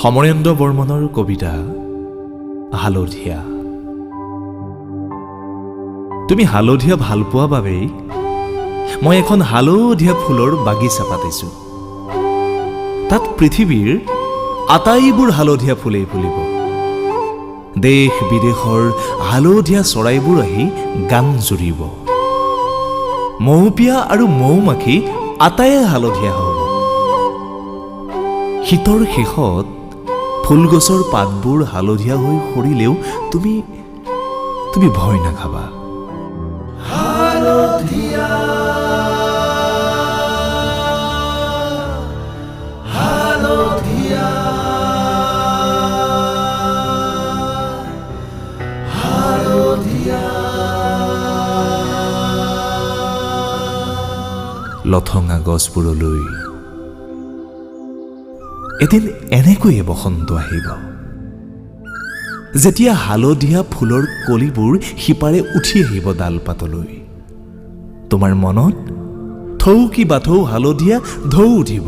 সমৰেন্দ্ৰ বৰ্মনৰ কবিতা হালধীয়া। তুমি হালধীয়া ভাল পোৱা বাবেই মই এখন হালধীয়া ফুলৰ বাগিচা পাতিছো। তাত পৃথিৱীৰ আটাইবোৰ হালধীয়া ফুলেই ফুলিব। দেশ বিদেশৰ হালধীয়া চৰাইবোৰ আহি গান জুৰিব। মৌপিয়া আৰু মৌমাখি আটায়ে হালধীয়া হ'ব। শীতৰ শেষত ফুলগছৰ পাতবোৰ হালধীয়া হৈ সৰিলেও তুমি ভয় নাখাবা। হালধীয়া হালধীয়া হালধীয়া। লঠঙা গছবোৰলৈ এদিন এনেকৈয়ে বসন্ত আহিব, যেতিয়া হালধীয়া ফুলৰ কলিবোৰ সিপাৰে উঠি আহিব ডালপাতলৈ। তোমাৰ মনত থৌকি বাথৌ হালধীয়া ঢৌ উঠিব।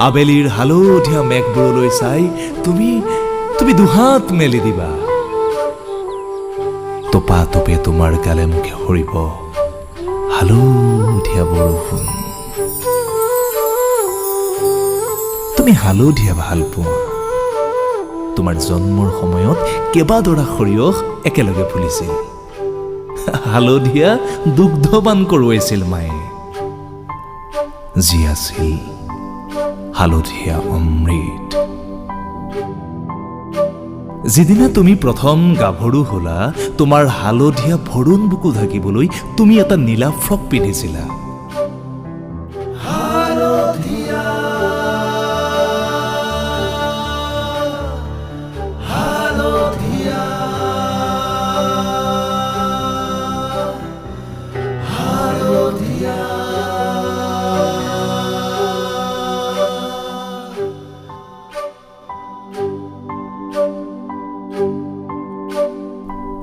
আবেলিৰ হালধীয়া মেঘবোৰলৈ চাই তুমি দুহাত মেলি দিবা। টোপা টোপে তোমাৰ গালে মুখে সৰিব হালধীয়া বৰষুণ। তুমি হালধীয়া ভাল পোৱা। তোমাৰ জন্মৰ সময়ত কেইবাডৰা সৰিয়হ একেলগে ফুলিছিল। হালধীয়া দুগ্ধপান কৰোৱাইছিল মায়ে, যি আছিল হালধীয়া অমৃত। যিদিনা তুমি প্ৰথম গাভৰু হলা, তোমাৰ হালধীয়া ভৰুণ বুকু ঢাকিবলৈ তুমি এটা নীলা ফ্ৰক পিন্ধিছিলা। হালধীয়া হালধীয়া হালধীয়া।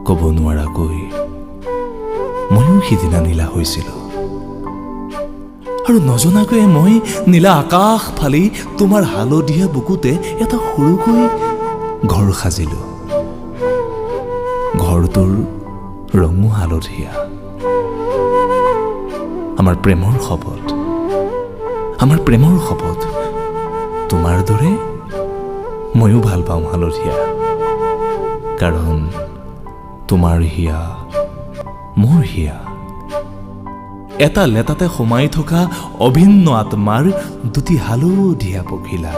ক'ব নোৱাৰাকৈ ময়ো সিদিনা নীলা হৈছিলোঁ, আৰু নজনাকৈয়ে মই নীলা আকাশ ফালি তোমাৰ হালধীয়া বুকুতে এটা সৰুকৈ ঘৰ সাজিলোঁ। ঘৰটোৰ ৰঙো হালধীয়া। আমাৰ প্ৰেমৰ শপত। তোমাৰ দৰে ময়ো ভাল পাওঁ হালধীয়া, কাৰণ তোমাৰ হিয়া মোৰ হিয়া, এটা লেটাতে সোমাই থকা অভিন্ন আত্মাৰ দুটি হালধীয়া পখিলা।